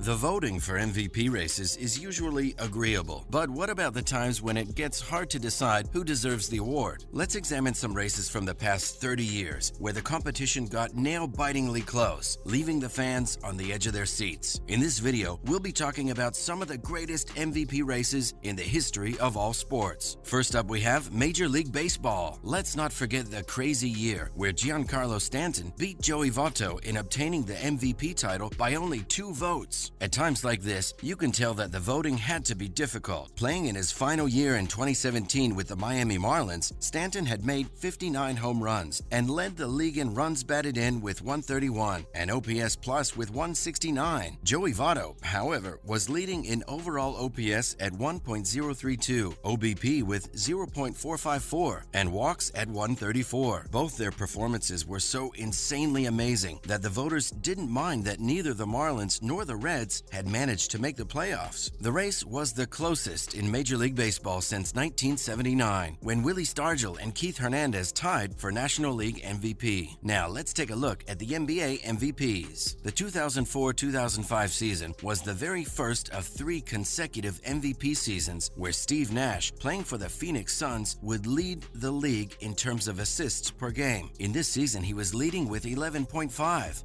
The voting for MVP races is usually agreeable, but what about the times when it gets hard to decide who deserves the award? Let's examine some races from the past 30 years where the competition got nail-bitingly close, leaving the fans on the edge of their seats. In this video, we'll be talking about some of the greatest MVP races in the history of all sports. First up, we have Major League Baseball. Let's not forget the crazy year where Giancarlo Stanton beat Joey Votto in obtaining the MVP title by only 2 votes. At times like this, you can tell that the voting had to be difficult. Playing in his final year in 2017 with the Miami Marlins, Stanton had made 59 home runs and led the league in runs batted in with 131 and OPS plus with 169. Joey Votto, however, was leading in overall OPS at 1.032, OBP with 0.454, and walks at 134. Both their performances were so insanely amazing that the voters didn't mind that neither the Marlins nor the Reds had managed to make the playoffs. The race was the closest in Major League Baseball since 1979, when Willie Stargell and Keith Hernandez tied for National League MVP. Now let's take a look at the NBA MVPs. The 2004-2005 season was the very first of 3 consecutive MVP seasons where Steve Nash, playing for the Phoenix Suns, would lead the league in terms of assists per game. In this season, he was leading with 11.5.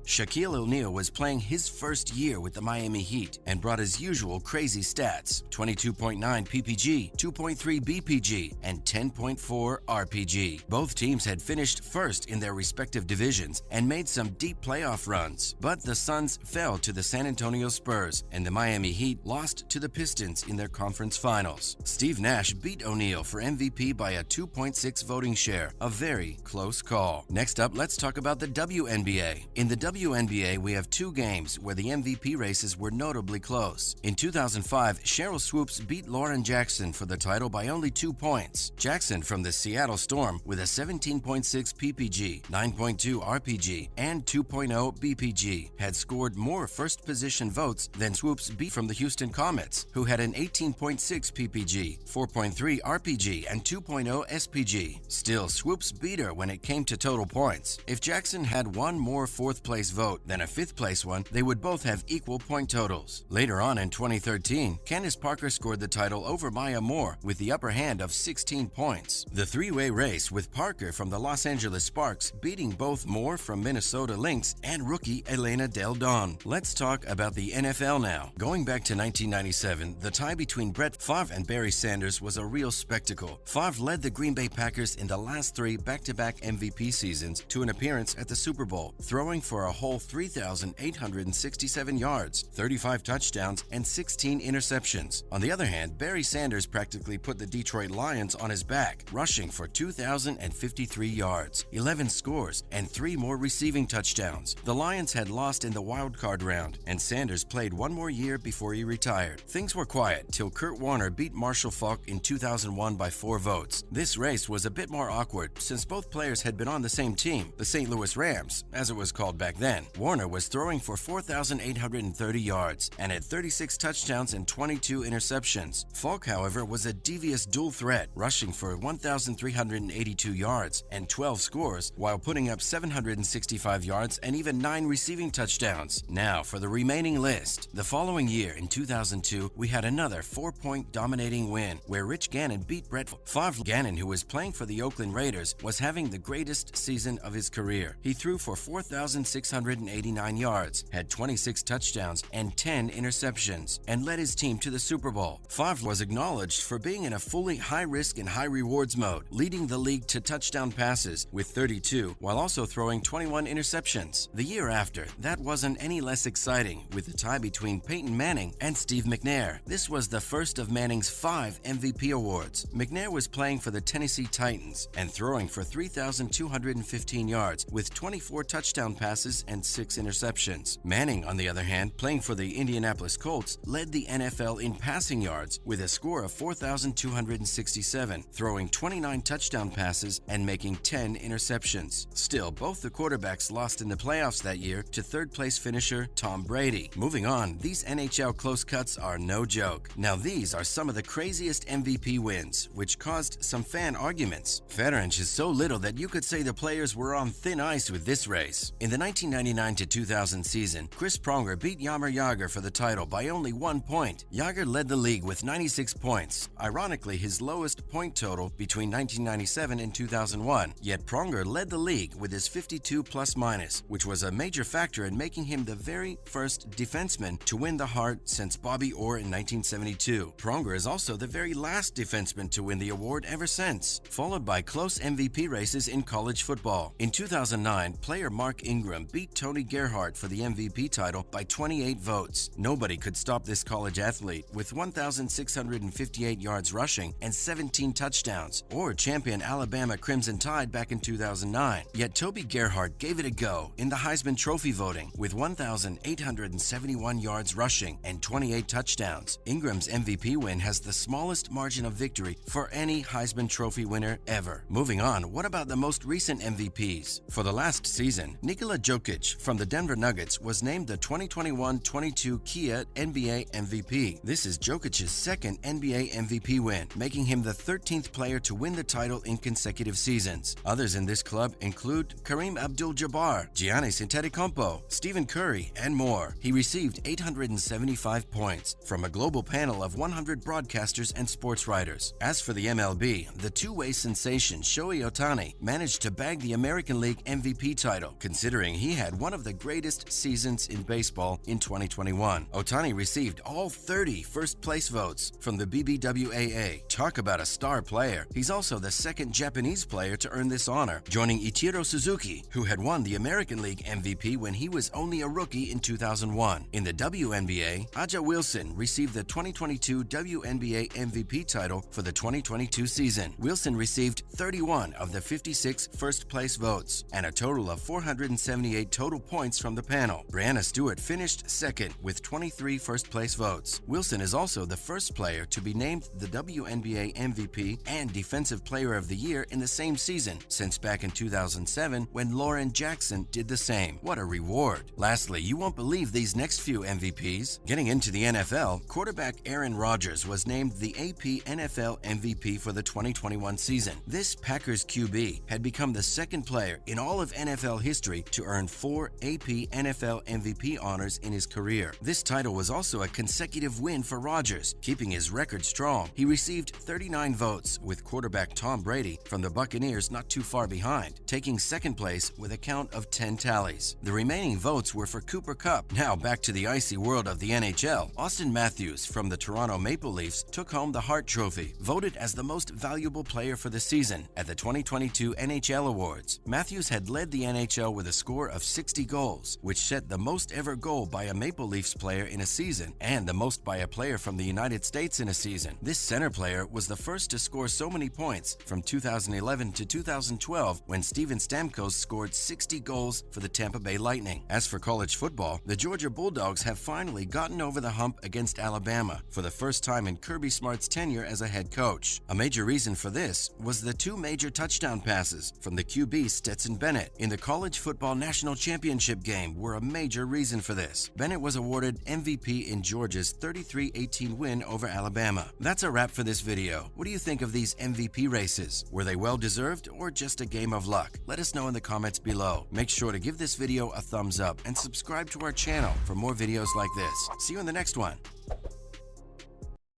Shaquille O'Neal was playing his first year with the Miami Heat and brought his usual crazy stats: 22.9 PPG, 2.3 BPG, and 10.4 RPG. Both teams had finished first in their respective divisions and made some deep playoff runs, but the Suns fell to the San Antonio Spurs and the Miami Heat lost to the Pistons in their conference finals. Steve Nash beat O'Neal for MVP by a 2.6 voting share, a very close call. Next up, let's talk about the WNBA. In the WNBA, we have 2 games where the MVP races were notably close. In 2005, Sheryl Swoopes beat Lauren Jackson for the title by only 2 points. Jackson from the Seattle Storm, with a 17.6 PPG, 9.2 RPG, and 2.0 BPG, had scored more first-position votes than Swoopes beat from the Houston Comets, who had an 18.6 PPG, 4.3 RPG, and 2.0 SPG. Still, Swoopes beat her when it came to total points. If Jackson had one more 4th-place vote than a 5th-place one, they would both have equal point totals. Later on in 2013, Candace Parker scored the title over Maya Moore with the upper hand of 16 points. The 3-way race with Parker from the Los Angeles Sparks beating both Moore from Minnesota Lynx and rookie Elena Del Don. Let's talk about the NFL now. Going back to 1997, the tie between Brett Favre and Barry Sanders was a real spectacle. Favre led the Green Bay Packers in the last 3 back-to-back MVP seasons to an appearance at the Super Bowl, throwing for a whole 3,867 yards, 35 touchdowns, and 16 interceptions. On the other hand, Barry Sanders practically put the Detroit Lions on his back, rushing for 2,053 yards, 11 scores, and 3 more receiving touchdowns. The Lions had lost in the wild card round, and Sanders played 1 more year before he retired. Things were quiet till Kurt Warner beat Marshall Faulk in 2001 by 4 votes. This race was a bit more awkward since both players had been on the same team, the St. Louis Rams, as it was called back then. Warner was throwing for 4,830 yards and had 36 touchdowns and 22 interceptions. Faulk, however, was a devious dual threat, rushing for 1,382 yards and 12 scores while putting up 765 yards and even 9 receiving touchdowns. Now for the remaining list. The following year, in 2002, we had another 4-point dominating win where Rich Gannon beat Brett Favre. Gannon, who was playing for the Oakland Raiders, was having the greatest season of his career. He threw for 4,689 yards, had 26 touchdowns and 10 interceptions, and led his team to the Super Bowl. Favre was acknowledged for being in a fully high-risk and high-rewards mode, leading the league to touchdown passes with 32, while also throwing 21 interceptions. The year after, that wasn't any less exciting, with the tie between Peyton Manning and Steve McNair. This was the first of Manning's 5 MVP awards. McNair was playing for the Tennessee Titans and throwing for 3,215 yards with 24 touchdown passes and 6 interceptions. Manning, on the other hand, playing for the Indianapolis Colts, led the NFL in passing yards with a score of 4,267, throwing 29 touchdown passes and making 10 interceptions. Still, both the quarterbacks lost in the playoffs that year to 3rd-place finisher Tom Brady. Moving on, these NHL close cuts are no joke. Now these are some of the craziest MVP wins, which caused some fan arguments. Federer is so little that you could say the players were on thin ice with this race. In the 1999-2000 season, Chris Pronger beat Jaromir Jaromir Jagr for the title by only 1 point. Jagr led the league with 96 points, ironically his lowest point total between 1997 and 2001. Yet Pronger led the league with his 52 plus-minus, which was a major factor in making him the very first defenseman to win the Hart since Bobby Orr in 1972. Pronger is also the very last defenseman to win the award ever since, followed by close MVP races in college football. In 2009, player Mark Ingram beat Tony Gerhart for the MVP title by 28 votes. Nobody could stop this college athlete with 1,658 yards rushing and 17 touchdowns, or champion Alabama Crimson Tide back in 2009. Yet Toby Gerhart gave it a go in the Heisman Trophy voting with 1,871 yards rushing and 28 touchdowns. Ingram's MVP win has the smallest margin of victory for any Heisman Trophy winner ever. Moving on, what about the most recent MVPs? For the last season, Nikola Jokic from the Denver Nuggets was named the 2021-22 Kia NBA MVP. This is Jokic's second NBA MVP win, making him the 13th player to win the title in consecutive seasons. Others in this club include Kareem Abdul-Jabbar, Giannis Antetokounmpo, Stephen Curry, and more. He received 875 points from a global panel of 100 broadcasters and sports writers. As for the MLB, the two-way sensation Shohei Ohtani managed to bag the American League MVP title, considering he had one of the greatest seasons in baseball in 2021. Ohtani received all 30 first-place votes from the BBWAA. Talk about a star player. He's also the second Japanese player to earn this honor, joining Ichiro Suzuki, who had won the American League MVP when he was only a rookie in 2001. In the WNBA, A'ja Wilson received the 2022 WNBA MVP title for the 2022 season. Wilson received 31 of the 56 first-place votes and a total of 478 total points from the panel. Breanna Stewart finished second with 23 first-place votes. Wilson is also the first player to be named the WNBA MVP and Defensive Player of the Year in the same season since back in 2007 when Lauren Jackson did the same. What a reward. Lastly, you won't believe these next few MVPs. Getting into the NFL, quarterback Aaron Rodgers was named the AP NFL MVP for the 2021 season. This Packers QB had become the second player in all of NFL history to earn 4 AP NFL MVP honors in his career. This title was also a consecutive win for Rodgers, keeping his record strong. He received 39 votes, with quarterback Tom Brady from the Buccaneers not too far behind, taking second place with a count of 10 tallies. The remaining votes were for Cooper Kupp. Now back to the icy world of the NHL. Austin Matthews from the Toronto Maple Leafs took home the Hart Trophy, voted as the most valuable player for the season at the 2022 NHL Awards. Matthews had led the NHL with a score of 60 goals, which set the most ever goal by a Maple Leafs player in a season and the most by a player from the United States in a season. This center player was the first to score so many points from 2011 to 2012 when Steven Stamkos scored 60 goals for the Tampa Bay Lightning. As for college football, the Georgia Bulldogs have finally gotten over the hump against Alabama for the first time in Kirby Smart's tenure as a head coach. A major reason for this was the 2 major touchdown passes from the QB Stetson Bennett in the College Football National Championship game were a major reason for this. Bennett was awarded MVP in Georgia's 33-18 win over Alabama. That's a wrap for this video. What do you think of these MVP races? Were they well-deserved or just a game of luck? Let us know in the comments below. Make sure to give this video a thumbs up and subscribe to our channel for more videos like this. See you in the next one.